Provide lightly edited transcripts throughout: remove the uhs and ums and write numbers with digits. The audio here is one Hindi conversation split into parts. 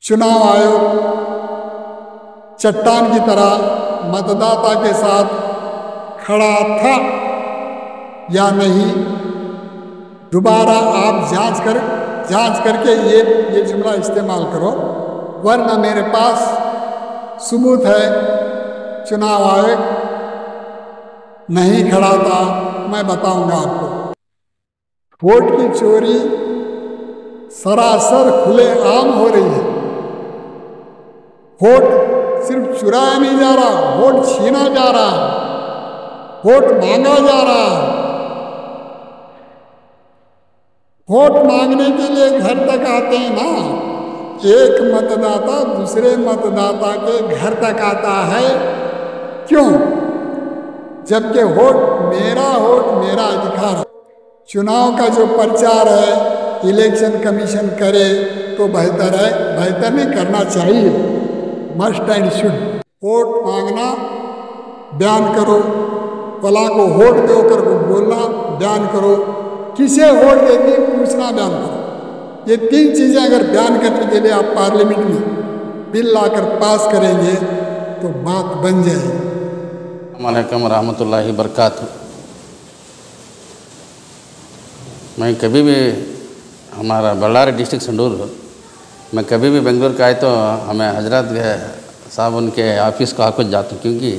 चुनाव आयोग चट्टान की तरह मतदाता के साथ खड़ा था या नहीं, दोबारा आप जांच करके ये जुमला इस्तेमाल करो, वरना मेरे पास सबूत है चुनाव आयोग नहीं खड़ा था, मैं बताऊंगा आपको। वोट की चोरी सरासर खुलेआम हो रही है। वोट सिर्फ चुराया नहीं जा रहा, वोट छीना जा रहा है, वोट मांगा जा रहा है। वोट मांगने के लिए घर तक आते हैं ना, एक मतदाता दूसरे मतदाता के घर तक आता है। क्यों? जबकि वोट मेरा अधिकार है। चुनाव का जो प्रचार है इलेक्शन कमीशन करे तो बेहतर है, बेहतर नहीं करना चाहिए, मस्ट एंड शुड। वोट मांगना, बयान करो, फला को वोट दो कर को बोलना, बयान करो, किसे वोट देनी पूछना, बयान करो। ये तीन चीजें अगर बयान करने के लिए आप पार्लियामेंट में बिल लाकर पास करेंगे तो बात बन जाएगी। अस्सलामुअलैकुम रहमतुल्लाहि बरकातुहू। मैं कभी भी हमारा बल्लारी डिस्ट्रिक्ट संडूर, मैं कभी भी बेंगलुरु का आए तो हमें हजरत साहब उनके ऑफिस को आकर जाता हूँ, क्योंकि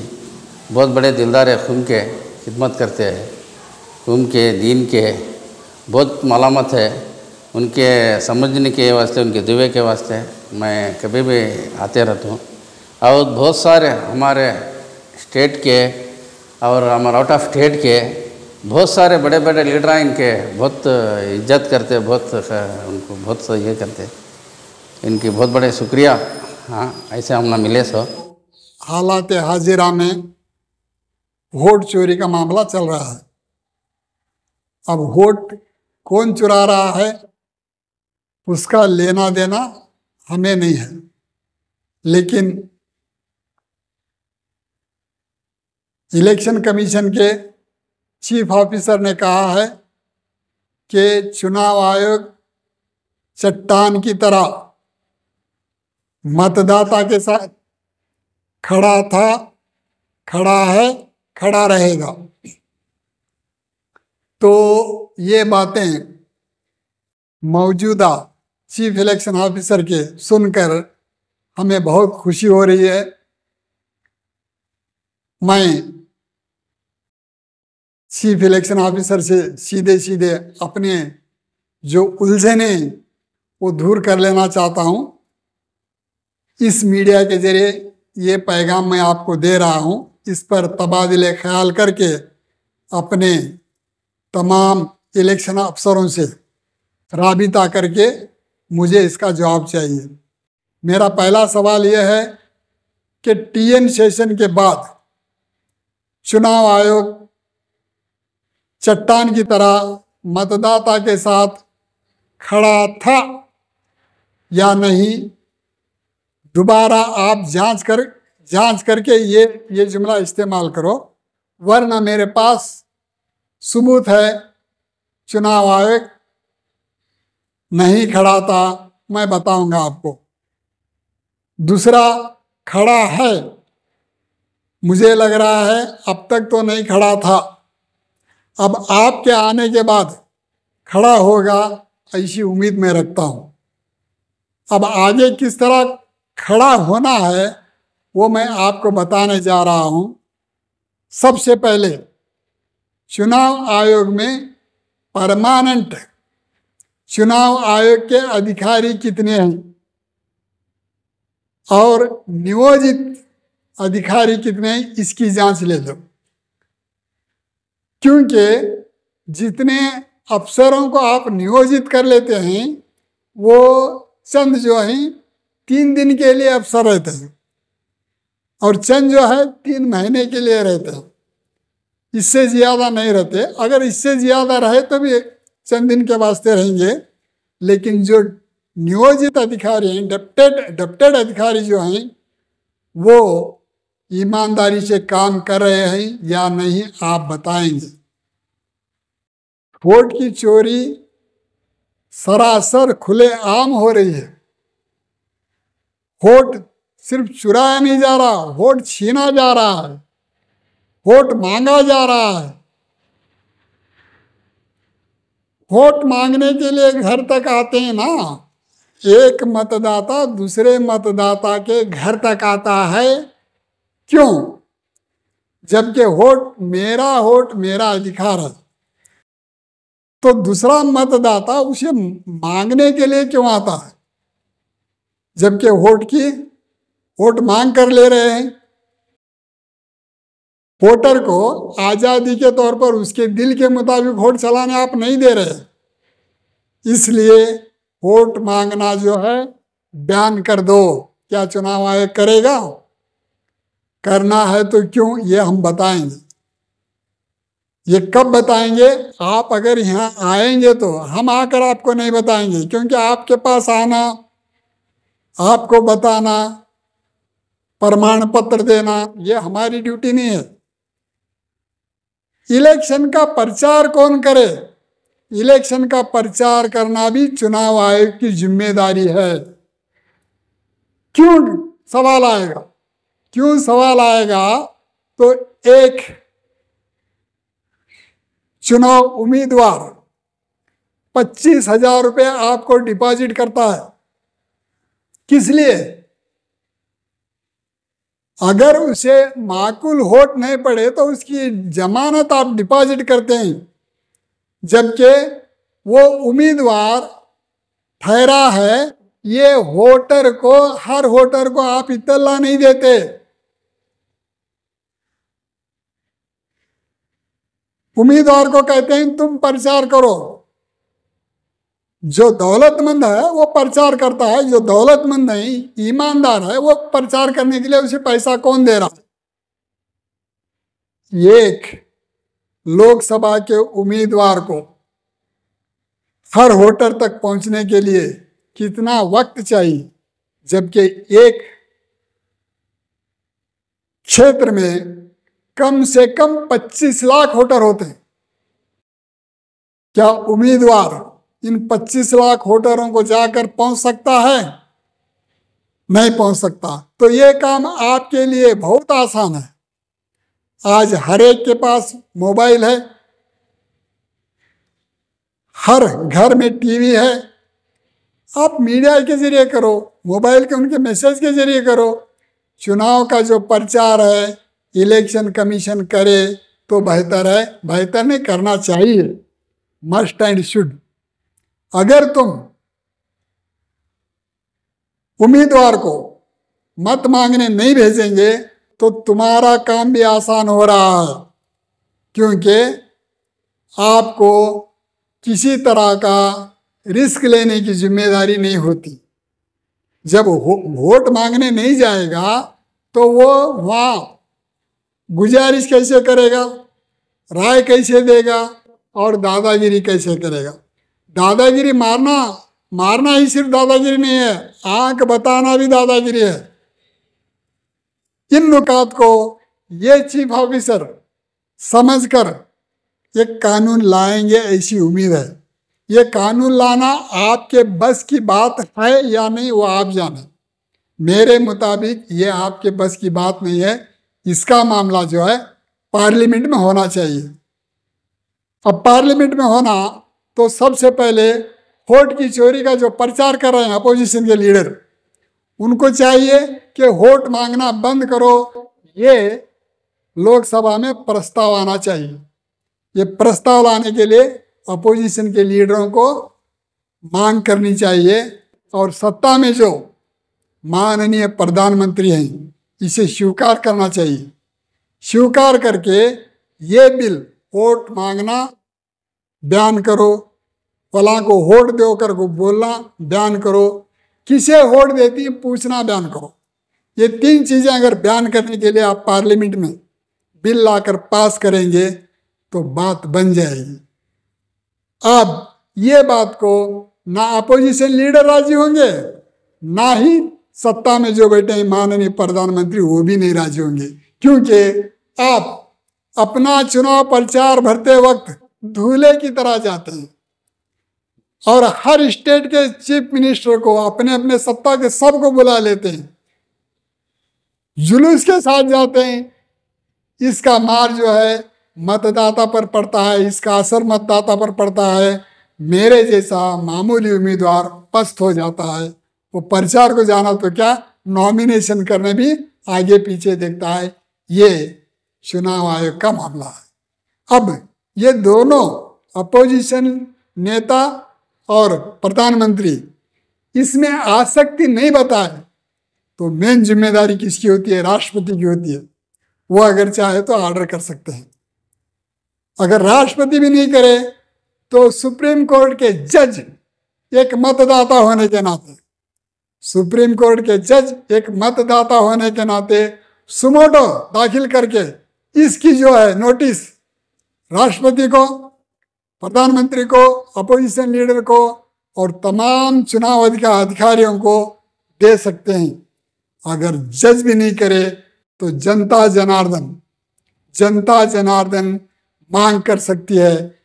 बहुत बड़े दिलदार है, खून के खिदमत करते हैं, खून के दीन के बहुत मलामत है, उनके समझने के वास्ते, उनके दुए के वास्ते मैं कभी भी आते रहता हूँ। और बहुत सारे हमारे स्टेट के और हमारे आउट ऑफ स्टेट के बहुत सारे बड़े बड़े लीडर हैं, इनके बहुत इज्जत करते, बहुत उनको बहुत ये करते, इनकी बहुत बड़े शुक्रिया। हाँ, ऐसे हम ना मिले सो। हालात हाजिरा में वोट चोरी का मामला चल रहा है। अब वोट कौन चुरा रहा है उसका लेना देना हमें नहीं है, लेकिन इलेक्शन कमीशन के चीफ ऑफिसर ने कहा है कि चुनाव आयोग चट्टान की तरह मतदाता के साथ खड़ा था, खड़ा है, खड़ा रहेगा। तो ये बातें मौजूदा चीफ इलेक्शन ऑफिसर के सुनकर हमें बहुत खुशी हो रही है। मैं चीफ इलेक्शन ऑफिसर से सीधे अपने जो उलझने वो दूर कर लेना चाहता हूँ। इस मीडिया के जरिए ये पैगाम मैं आपको दे रहा हूँ, इस पर तबादले ख्याल करके अपने तमाम इलेक्शन अफसरों से राबिता करके मुझे इसका जवाब चाहिए। मेरा पहला सवाल यह है कि टीएन सेशन के बाद चुनाव आयोग चट्टान की तरह मतदाता के साथ खड़ा था या नहीं, दोबारा आप जांच करके ये जुमला इस्तेमाल करो, वरना मेरे पास सबूत है चुनाव आयोग नहीं खड़ा था, मैं बताऊंगा आपको। दूसरा, खड़ा है, मुझे लग रहा है अब तक तो नहीं खड़ा था, अब आपके आने के बाद खड़ा होगा ऐसी उम्मीद मैं रखता हूं। अब आगे किस तरह खड़ा होना है वो मैं आपको बताने जा रहा हूं। सबसे पहले चुनाव आयोग में परमानेंट चुनाव आयोग के अधिकारी कितने हैं और नियोजित अधिकारी कितने हैं, इसकी जांच ले लो। क्योंकि जितने अफसरों को आप नियोजित कर लेते हैं वो चंद जो हैं 3 दिन के लिए अफसर रहते हैं और चंद जो है 3 महीने के लिए रहते हैं, इससे ज़्यादा नहीं रहते। अगर इससे ज़्यादा रहे तो भी चंद दिन के वास्ते रहेंगे, लेकिन जो नियोजित अधिकारी हैं, डेप्टेड अधिकारी जो हैं, वो ईमानदारी से काम कर रहे हैं या नहीं, आप बताएंगे। वोट की चोरी सरासर खुलेआम हो रही है। वोट सिर्फ चुराया नहीं जा रहा, वोट छीना जा रहा है, वोट मांगा जा रहा है। वोट मांगने के लिए घर तक आते हैं ना, एक मतदाता दूसरे मतदाता के घर तक आता है। क्यों? जबकि वोट मेरा अधिकार है, तो दूसरा मतदाता उसे मांगने के लिए क्यों आता है? जबकि वोट मांग कर ले रहे हैं। वोटर को आजादी के तौर पर उसके दिल के मुताबिक वोट चलाने आप नहीं दे रहे, इसलिए वोट मांगना जो है बैन कर दो। क्या चुनाव आयोग करेगा? करना है तो क्यों, ये हम बताएंगे। ये कब बताएंगे? आप अगर यहाँ आएंगे तो, हम आकर आपको नहीं बताएंगे, क्योंकि आपके पास आना, आपको बताना, प्रमाण पत्र देना, ये हमारी ड्यूटी नहीं है। इलेक्शन का प्रचार कौन करे? इलेक्शन का प्रचार करना भी चुनाव आयोग की जिम्मेदारी है। क्यों सवाल आएगा? क्यों सवाल आएगा? तो एक चुनाव उम्मीदवार 25,000 रुपये आपको डिपॉजिट करता है। किस लिए? अगर उसे माकूल वोट नहीं पड़े तो उसकी जमानत आप डिपॉजिट करते हैं, जबकि वो उम्मीदवार ठहरा है। ये वोटर को, हर वोटर को आप इत्तला नहीं देते। उम्मीदवार को कहते हैं तुम प्रचार करो। जो दौलतमंद है वो प्रचार करता है, जो दौलतमंद नहीं, ईमानदार है, वो प्रचार करने के लिए उसे पैसा कौन दे रहा है? एक लोकसभा के उम्मीदवार को हर वोटर तक पहुंचने के लिए कितना वक्त चाहिए, जबकि एक क्षेत्र में कम से कम 25 लाख वोटर होते हैं। क्या उम्मीदवार इन 25 लाख वोटरों को जाकर पहुंच सकता है? नहीं पहुंच सकता। तो ये काम आपके लिए बहुत आसान है। आज हर एक के पास मोबाइल है, हर घर में टीवी है। आप मीडिया के जरिए करो, मोबाइल के उनके मैसेज के जरिए करो। चुनाव का जो प्रचार है इलेक्शन कमीशन करे तो बेहतर है, बेहतर नहीं करना चाहिए, मस्ट एंड शुड। अगर तुम उम्मीदवार को मत मांगने नहीं भेजेंगे तो तुम्हारा काम भी आसान हो रहा है, क्योंकि आपको किसी तरह का रिस्क लेने की जिम्मेदारी नहीं होती। जब वोट मांगने नहीं जाएगा तो वो वहाँ गुजारिश कैसे करेगा, राय कैसे देगा और दादागिरी कैसे करेगा? दादागिरी मारना ही सिर्फ दादागिरी नहीं है, आंख बताना भी दादागिरी है। इन नुकात को ये चीफ ऑफिसर समझकर एक कानून लाएंगे ऐसी उम्मीद है। ये कानून लाना आपके बस की बात है या नहीं वो आप जाने। मेरे मुताबिक ये आपके बस की बात नहीं है। इसका मामला जो है पार्लियामेंट में होना चाहिए। अब पार्लियामेंट में होना तो सबसे पहले वोट की चोरी का जो प्रचार कर रहे हैं अपोजिशन के लीडर, उनको चाहिए कि वोट मांगना बंद करो। ये लोकसभा में प्रस्ताव आना चाहिए। ये प्रस्ताव लाने के लिए अपोजिशन के लीडरों को मांग करनी चाहिए और सत्ता में जो माननीय प्रधानमंत्री हैं इसे स्वीकार करना चाहिए। स्वीकार करके ये बिल वोट मांगना बयान करो, फलां को वोट दो कर को बोलना बयान करो, किसे वोट देती है पूछना बयान करो। ये 3 चीज़ें अगर बयान करने के लिए आप पार्लियामेंट में बिल लाकर पास करेंगे तो बात बन जाएगी। अब ये बात को ना अपोजिशन लीडर राजी होंगे, ना ही सत्ता में जो बैठे हैं माननीय प्रधानमंत्री वो भी नहीं राजी होंगे, क्योंकि आप अपना चुनाव प्रचार भरते वक्त धूले की तरह जाते हैं। और हर स्टेट के चीफ मिनिस्टर को अपने अपने सत्ता के सबको बुला लेते हैं, जुलूस के साथ जाते हैं। इसका मार जो है मतदाता पर पड़ता है, इसका असर मतदाता पर पड़ता है। मेरे जैसा मामूली उम्मीदवार पस्त हो जाता है। वो प्रचार को जाना तो क्या, नॉमिनेशन करने भी आगे पीछे देखता है। ये चुनाव आयोग का मामला है। अब ये दोनों अपोजिशन नेता और प्रधानमंत्री इसमें आसक्ति नहीं बताए तो मेन जिम्मेदारी किसकी होती है? राष्ट्रपति की होती है। वो अगर चाहे तो ऑर्डर कर सकते हैं। अगर राष्ट्रपति भी नहीं करे तो सुप्रीम कोर्ट के जज एक मतदाता होने के नाते, सुप्रीम कोर्ट के जज एक मतदाता होने के नाते सुमोटो दाखिल करके इसकी जो है नोटिस राष्ट्रपति को, प्रधानमंत्री को, अपोजिशन लीडर को और तमाम चुनाव अधिकारियों को दे सकते हैं। अगर जज भी नहीं करे तो जनता जनार्दन मांग कर सकती है।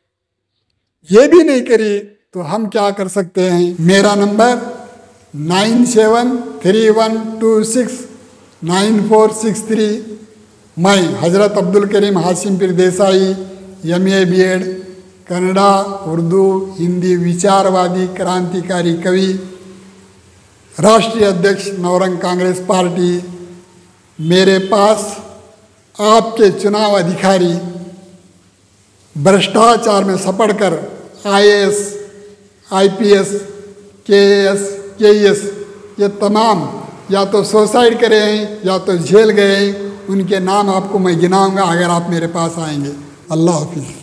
ये भी नहीं करी तो हम क्या कर सकते हैं? मेरा नंबर 9731269463। मैं हजरत अब्दुल करीम हाशिम पीर देसाई, MA BEd, कन्नड़ा, उर्दू, हिंदी, विचारवादी, क्रांतिकारी कवि, राष्ट्रीय अध्यक्ष नवरंग कांग्रेस पार्टी। मेरे पास आपके चुनाव अधिकारी भ्रष्टाचार में सपड़कर IAS, IPS, KAS, KES ये तमाम या तो सुसाइड करे हैं या तो जेल गए हैं। उनके नाम आपको मैं गिनाऊंगा अगर आप मेरे पास आएंगे। अल्लाह हाफिज़।